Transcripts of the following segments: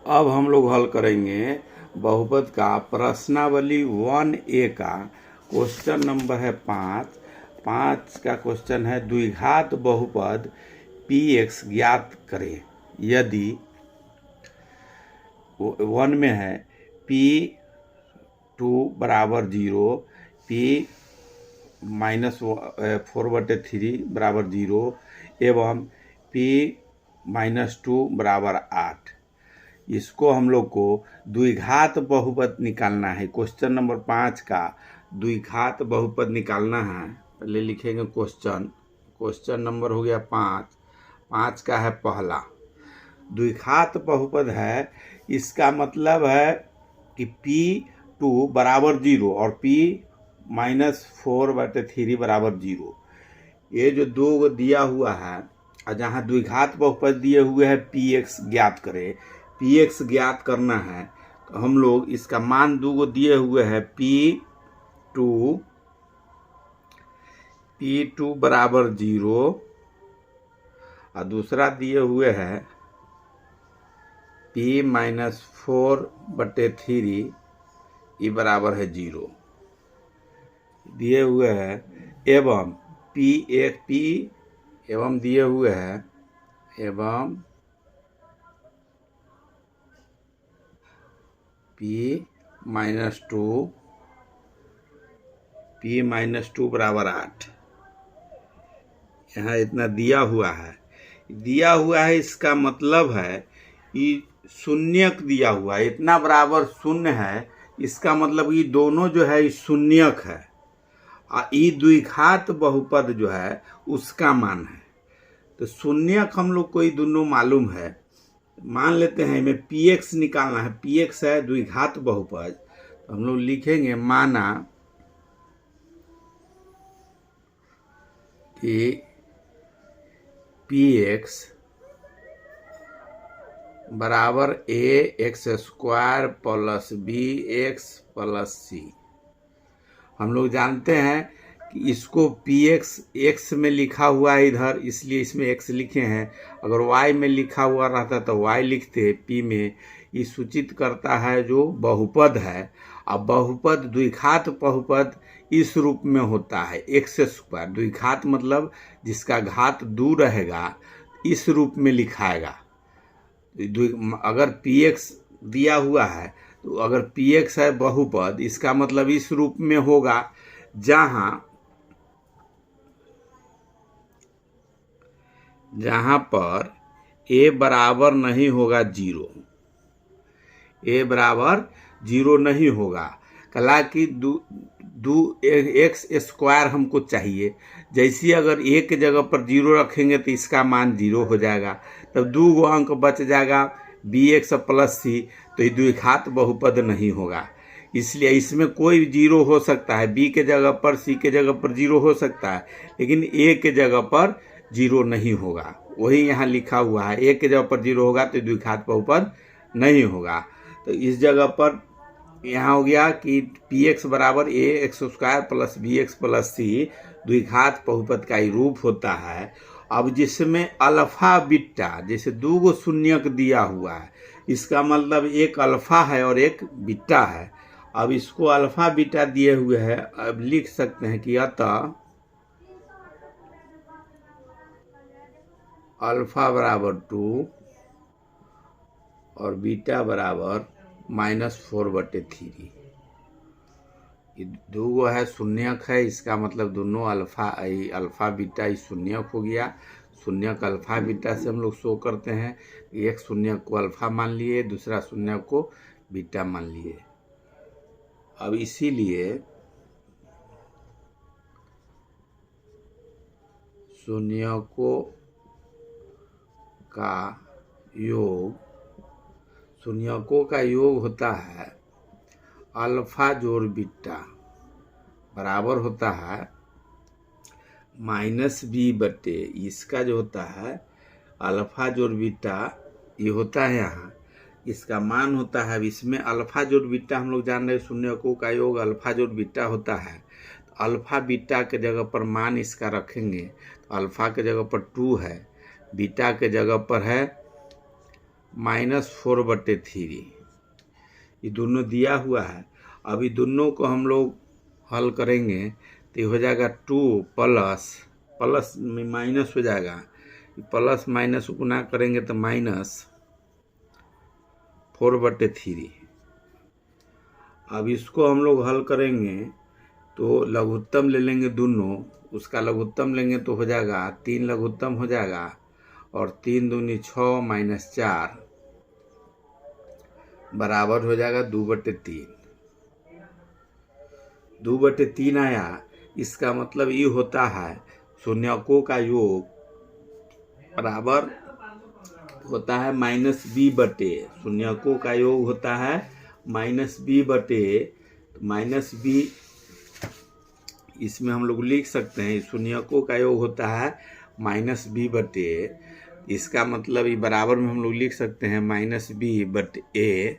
अब हम लोग हल करेंगे बहुपद का प्रश्नावली 1A का क्वेश्चन नंबर है 5 का क्वेश्चन है द्विघात बहुपद px ज्ञात करें। यदि 1 में है p2 बराबर 0, p -4/3 बराबर 0 एवं p -2 बराबर 8। इसको हम लोग को द्विघात बहुपद निकालना है। क्वेश्चन नंबर 5 का द्विघात बहुपद निकालना है। पहले लिखेंगे क्वेश्चन नंबर हो गया 5 का है पहला द्विघात बहुपद है। इसका मतलब है कि p2 बराबर 0 और p -4/3 बराबर 0। ये जो दो दिया हुआ है और जहाँ द्विघात बहुपद दिए हुए हैं px ज्ञात करें। px ज्ञात करना है तो हम लोग इसका मान दो दिए हुए हैं p2 बराबर 0 और दूसरा दिए हुए है p -4/3 ये बराबर है 0 दिए हुए हैं एवं p एवं दिए हुए हैं एवं p -2 बराबर 8। यहाँ इतना दिया हुआ है। इसका मतलब है कि शून्यक दिया हुआ है, इतना बराबर शून्य है। इसका मतलब ये दोनों जो है शून्यक है और ये द्विघात बहुपद जो है उसका मान है। तो शून्यक हम लोग को ये दोनों मालूम है। मान लेते हैं इनमें px निकालना है। px है द्विघात बहुपद, तो हम लोग लिखेंगे माना कि px बराबर ax² plus bx plus c। हम लोग जानते हैं कि इसको px x में लिखा हुआ है इधर, इसलिए इसमें x लिखे हैं। अगर y में लिखा हुआ रहता तो y लिखते p में। ये सूचित करता है जो बहुपद है। अब बहुपद द्विघात बहुपद इस रूप में होता है x²। द्विघात मतलब जिसका घात दूर रहेगा इस रूप में लिखाएगा। अगर px दिया हुआ है तो अगर px है बहुपद, इसका मतलब इस रूप में होगा जहां पर a बराबर नहीं होगा 0। a बराबर 0 नहीं होगा। कला की x² हमको चाहिए। जैसे अगर a के जगह पर 0 रखेंगे तो इसका मान 0 हो जाएगा। तब 2 अंक बच जाएगा bx प्लस c, तो ये द्विघात बहुपद नहीं होगा। इसलिए इसमें कोई 0 हो सकता है, b के जगह पर c के जगह पर 0 हो सकता है, लेकिन a के जगह पर 0 नहीं होगा। वही यहाँ लिखा हुआ है, a के जगह पर 0 होगा तो द्विघात बहुपद नहीं होगा। तो इस जगह पर यहाँ हो गया कि px बराबर ax² plus bx plus c द्विघात बहुपद का ही रूप होता है। अब जिसमें अल्फा बीटा, जैसे दो गो शून्यक दिया हुआ है, इसका मतलब एक अल्फा है और एक बीटा है। अब इसको अल्फा बीटा दिए हुए हैं। अब लिख सकते हैं कि अतः अल्फा बराबर 2 और बीटा बराबर -4/3। ये दो गो है शून्यक है, इसका मतलब दोनों अल्फा बीटा ही शून्यक हो गया। शून्यक अल्फा बीटा से हम लोग शो करते हैं। एक शून्यक को अल्फा मान लिए, दूसरा शून्यक को बीटा मान लिए। अब इसीलिए शून्यकों का योग होता है अल्फा जोड़ बीटा बराबर होता है -b/, इसका जो होता है अल्फा जोड़ बीटा ये होता है यहाँ, इसका मान होता है। इसमें अल्फा जोड़ बीटा हम लोग जान रहे हैं शून्यकों का योग अल्फा जोड़ बीटा होता है। तो अल्फा बीटा के जगह पर मान इसका रखेंगे तो अल्फा के जगह पर 2 है, बीटा के जगह पर है -4/3, ये दोनों दिया हुआ है। अभी दोनों को हम लोग हल करेंगे तो ये हो जाएगा 2 प्लस में माइनस हो जाएगा, प्लस माइनस गुना करेंगे तो -4/3। अब इसको हम लोग हल करेंगे तो लघुत्तम ले लेंगे दोनों, उसका लघुत्तम लेंगे तो हो जाएगा 3 लघुत्तम हो जाएगा, और 3 दूनी 6 -4 बराबर हो जाएगा 2/3। 2/3 आया, इसका मतलब ये होता है शून्यकों का योग बराबर होता है -b/, शून्यकों का योग होता है -b/, तो -b इसमें हम लोग लिख सकते हैं, शून्यकों का योग होता है -b/, इसका मतलब ये बराबर में हम लोग लिख सकते हैं -b/a।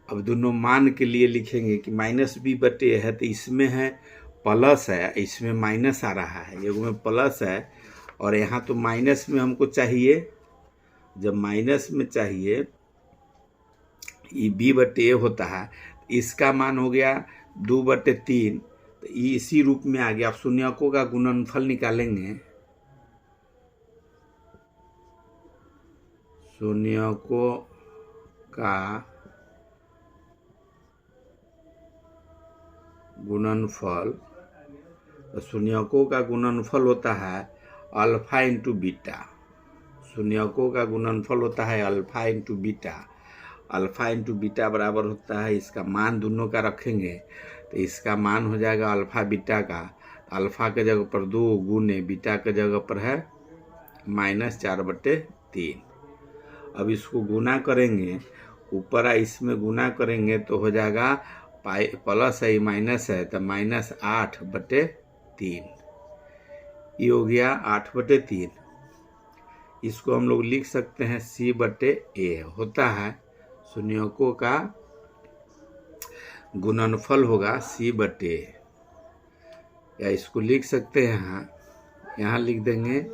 अब दोनों मान के लिए लिखेंगे कि -b/a है तो इसमें है प्लस है, इसमें माइनस आ रहा है, योग में प्लस है और यहाँ तो माइनस में हमको चाहिए। जब माइनस में चाहिए ये b/a होता है, इसका मान हो गया 2/3, तो ये इसी रूप में आ गया। आप शून्यकों का गुणनफल निकालेंगे, शून्यकों का गुणनफल, तो शून्यकों का गुणनफल होता है अल्फा इंटू बीटा। शून्यकों का गुणनफल होता है alpha into beta. Alpha into beta बराबर होता है, इसका मान दोनों का रखेंगे तो इसका मान हो जाएगा अल्फा बीटा का, अल्फा के जगह पर 2 गुने बीटा के जगह पर है -4/3। अब इसको गुना करेंगे, ऊपर इसमें गुना करेंगे तो हो जाएगा प्लस है माइनस है तो -8/3, ये हो गया 8/3। इसको हम लोग लिख सकते हैं c/a, होता है शून्यकों का गुणनफल होगा c/a, या इसको लिख सकते हैं यहाँ लिख देंगे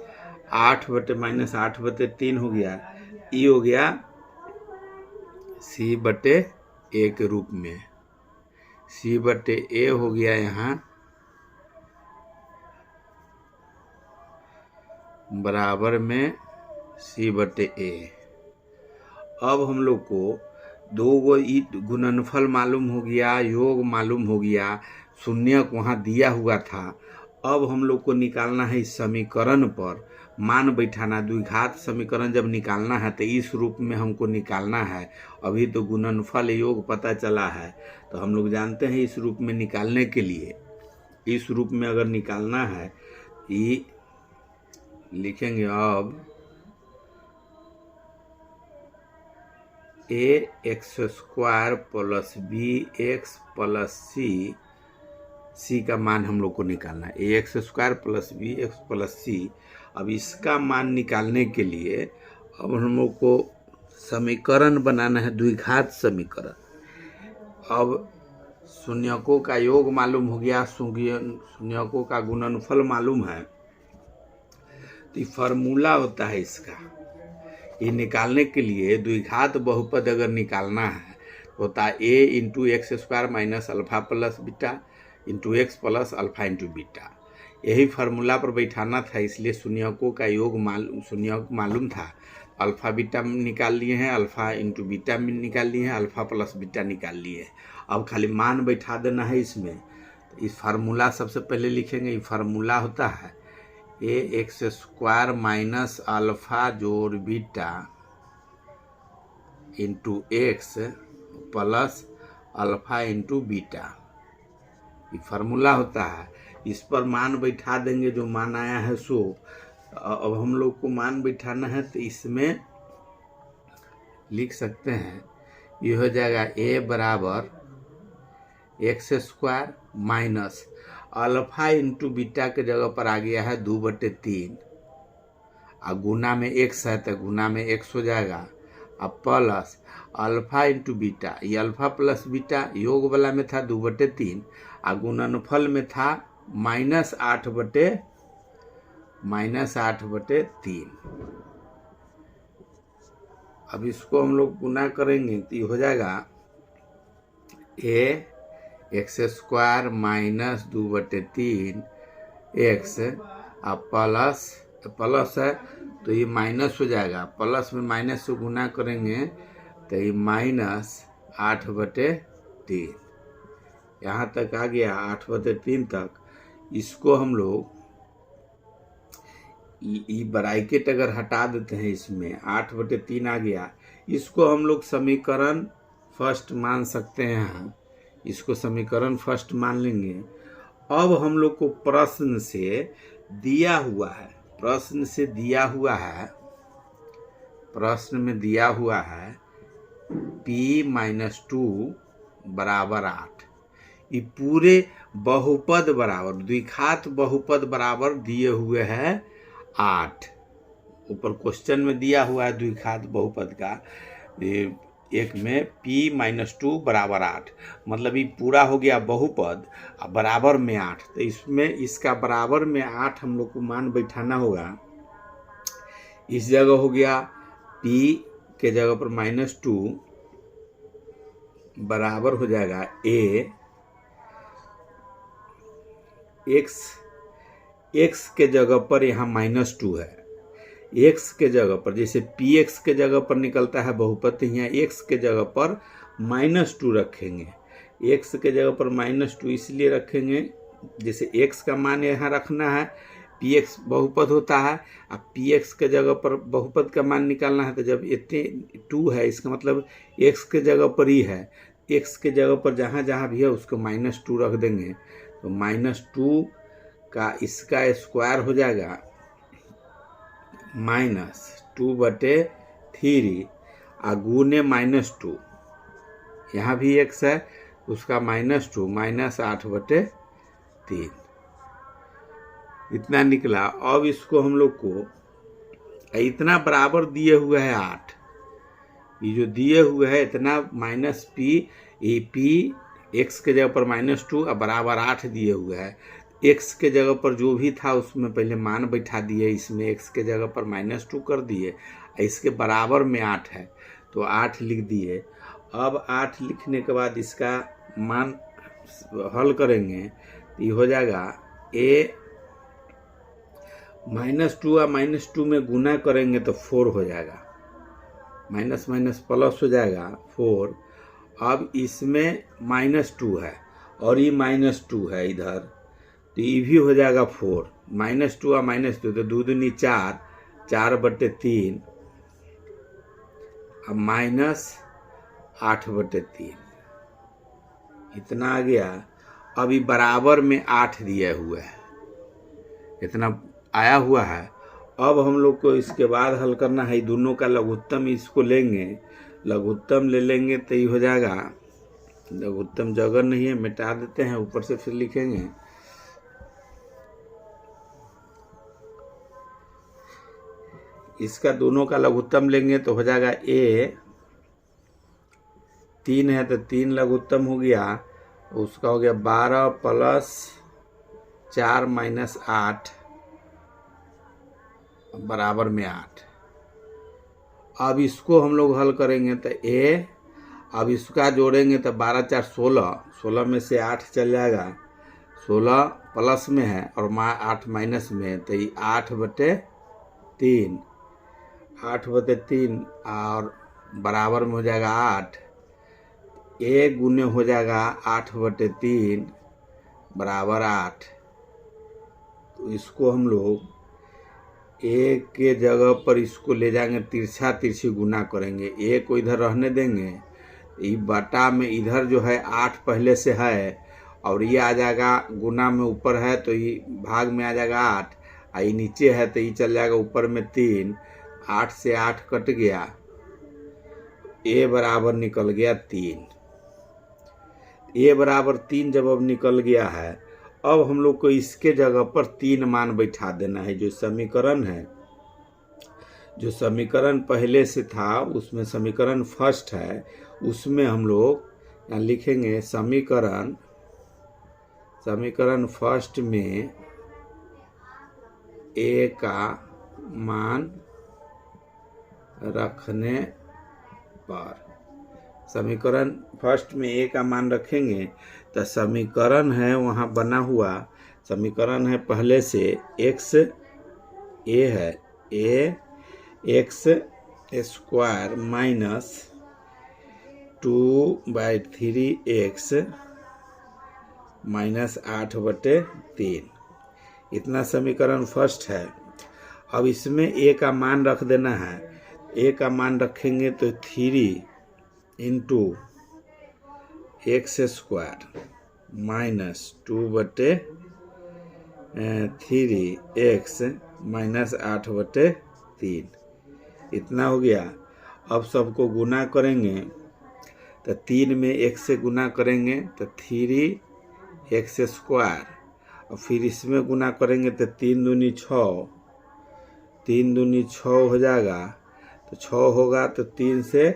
8/-8/3 हो गया, ये हो गया c/a के रूप में, c/a हो गया यहाँ बराबर में c/a। अब हम लोग को दो गो गुणनफल मालूम हो गया, योग मालूम हो गया, शून्यक वहाँ दिया हुआ था। अब हम लोग को निकालना है इस समीकरण पर मान बैठाना, द्विघात समीकरण जब निकालना है तो इस रूप में हमको निकालना है। अभी तो गुणनफल योग पता चला है, तो हम लोग जानते हैं इस रूप में निकालने के लिए, इस रूप में अगर निकालना है ये लिखेंगे अब ax² + bx + c का मान हम लोग को निकालना है, ax² + bx + c। अब इसका मान निकालने के लिए अब हम लोग को समीकरण बनाना है, द्विघात समीकरण। अब शून्यकों का योग मालूम हो गया, शून्यकों का गुणनफल मालूम है, तो ये फार्मूला होता है इसका। ये निकालने के लिए द्विघात बहुपद अगर निकालना है होता है a × x² - α + beta × x + α × beta. यही फार्मूला पर बैठाना था, इसलिए शून्यकों का योग शून्यक मालूम था, अल्फा बीटा निकाल लिए हैं, अल्फा इंटू बीटा निकाल लिए हैं, अल्फा प्लस बीटा निकाल लिए हैं। अब खाली मान बैठा देना है इसमें। तो इस फार्मूला सबसे पहले लिखेंगे, ये फार्मूला होता है ax² - अल्फा जोड़ beta into x plus alpha into beta, ये फार्मूला होता है। इस पर मान बैठा देंगे, जो मान आया है सो। अब हम लोग को मान बैठाना है तो इसमें लिख सकते हैं, ये हो जाएगा a बराबर x² minus alpha into beta के जगह पर आ गया है 2/3, और गुना में x है तो गुना में x हो जाएगा, अब प्लस अल्फा इंटू बीटा, ये अल्फा प्लस बीटा योग वाला में था 2/3 और गुणनफल में था -8/3। अब इसको हम लोग गुना करेंगे तो ये हो जाएगा ए एक्स स्क्वायर माइनस 2/3 एक्स अब प्लस प्लस है तो ये माइनस हो जाएगा, प्लस में माइनस से गुना करेंगे तो ये माइनस 8/3 यहाँ तक आ गया 8/3 तक। इसको हम लोग ये ब्रैकेट अगर हटा देते हैं इसमें 8/3 आ गया, इसको हम लोग समीकरण फर्स्ट मान सकते हैं, इसको समीकरण फर्स्ट मान लेंगे। अब हम लोग को प्रश्न से दिया हुआ है, प्रश्न से दिया हुआ है, प्रश्न में दिया हुआ है p-2 बराबर 8। ये पूरे बहुपद बराबर द्विघात बहुपद बराबर दिए हुए हैं 8। ऊपर क्वेश्चन में दिया हुआ है द्विघात बहुपद का एक में p-2 बराबर 8, मतलब ये पूरा हो गया बहुपद बराबर में 8। तो इसमें इसका बराबर में 8 हम लोग को मान बैठाना होगा। इस जगह हो गया p के जगह पर -2 बराबर हो जाएगा a x के जगह पर यहाँ -2 है, x के जगह पर जैसे px के जगह पर निकलता है बहुपद, यहाँ x के जगह पर -2 रखेंगे। x के जगह पर -2 इसलिए रखेंगे जैसे x का मान यहाँ रखना है, px बहुपद होता है, अब px के जगह पर बहुपद का मान निकालना है। तो जब इतने 2 है इसका मतलब x के जगह पर ही है, x के जगह पर जहाँ जहाँ भी है उसको -2 रख देंगे तो -2 का इसका स्क्वायर हो जाएगा -2/3 गुने -2, यहाँ भी x है उसका -2 -8/3 इतना निकला। अब इसको हम लोग को इतना बराबर दिए हुए है 8, ये जो दिए हुए है इतना माइनस p, ये p x के जगह पर -2 और बराबर 8 दिए हुए है। x के जगह पर जो भी था उसमें पहले मान बैठा दिए, इसमें x के जगह पर -2 कर दिए, इसके बराबर में 8 है तो 8 लिख दिए। अब 8 लिखने के बाद इसका मान हल करेंगे तो ये हो जाएगा a -2 और -2 में गुना करेंगे तो 4 हो जाएगा, माइनस माइनस प्लस हो जाएगा 4। अब इसमें -2 है और ये -2 है इधर, तो ये भी हो जाएगा 4, -2 और -2 तो 2 दूनी 4, 4/3 अब -8/3 इतना आ गया। अब ये बराबर में 8 दिया हुआ है, इतना आया हुआ है। अब हम लोग को इसके बाद हल करना है दोनों का लघुत्तम, इसको लेंगे लघुत्तम ले लेंगे तो ये हो जाएगा, लघुत्तम जगह नहीं है मिटा देते हैं, ऊपर से फिर लिखेंगे इसका दोनों का लघुत्तम लेंगे तो हो जाएगा a 3 है तो 3 लघुत्तम हो गया, उसका हो गया 12 + 4 - 8 बराबर में 8। अब इसको हम लोग हल करेंगे तो a, अब इसका जोड़ेंगे तो 12 × 4 = 16, 16 में से 8 चल जाएगा, 16 प्लस में है और 8 माइनस में है तो ये 8/3, 8/3 और बराबर में हो जाएगा 8, a गुने हो जाएगा 8/3 बराबर 8। तो इसको हम लोग a के जगह पर इसको ले जाएंगे तिरछा तिरछी गुना करेंगे, a को इधर रहने देंगे, ये बटा में इधर जो है 8 पहले से है और ये आ जाएगा गुना में ऊपर है तो ये भाग में आ जाएगा 8, ये नीचे है तो ये चल जाएगा ऊपर में 3, 8 से 8 कट गया, a बराबर निकल गया 3। a बराबर 3 जब अब निकल गया है, अब हम लोग को इसके जगह पर 3 मान बैठा देना है। जो समीकरण है, जो समीकरण पहले से था उसमें समीकरण फर्स्ट है, उसमें हम लोग यहाँ लिखेंगे समीकरण फर्स्ट में a का मान रखने पर। समीकरण फर्स्ट में ए का मान रखेंगे तो समीकरण है वहाँ बना हुआ, समीकरण है पहले से एक्स ए है, A X square minus 2/3x minus 8/3, इतना समीकरण फर्स्ट है। अब इसमें ए का मान रख देना है, ए का मान रखेंगे तो 3 × x² माइनस 2/3x माइनस 8/3, इतना हो गया। अब सबको गुना करेंगे तो 3 में 1 से गुना करेंगे तो 3x², और फिर इसमें गुना करेंगे तो 3 दूनी 6, 3 दूनी 6 हो जाएगा, तो 6 होगा तो 3 से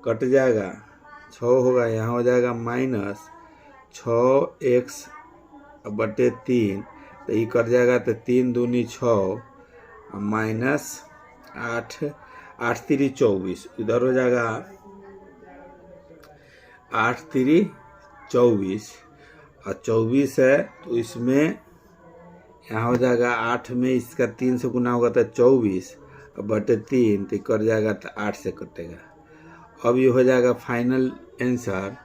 कट जाएगा, 6 होगा, यहाँ हो जाएगा माइनस 6x/3, तो ये कट जाएगा तो 3 दूनी 6 माइनस 8, 8 3 24, इधर हो जाएगा 8 3 24, और 24 है तो इसमें यहाँ हो जाएगा 8 में इसका 3 से गुना होगा तो 24/3, तो कट जाएगा तो 8 से कटेगा। अब ये हो जाएगा final answer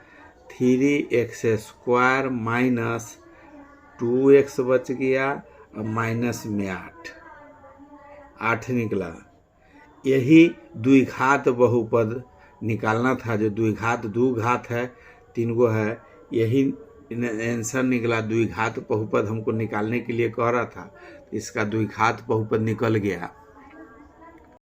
3x² minus 2x बच गया और माइनस में 8 निकला। यही द्विघात बहुपद निकालना था, जो द्विघात दो घात है, 3 गो है, यही आंसर निकला। द्विघात बहुपद हमको निकालने के लिए कह रहा था, इसका द्विघात बहुपद निकल गया।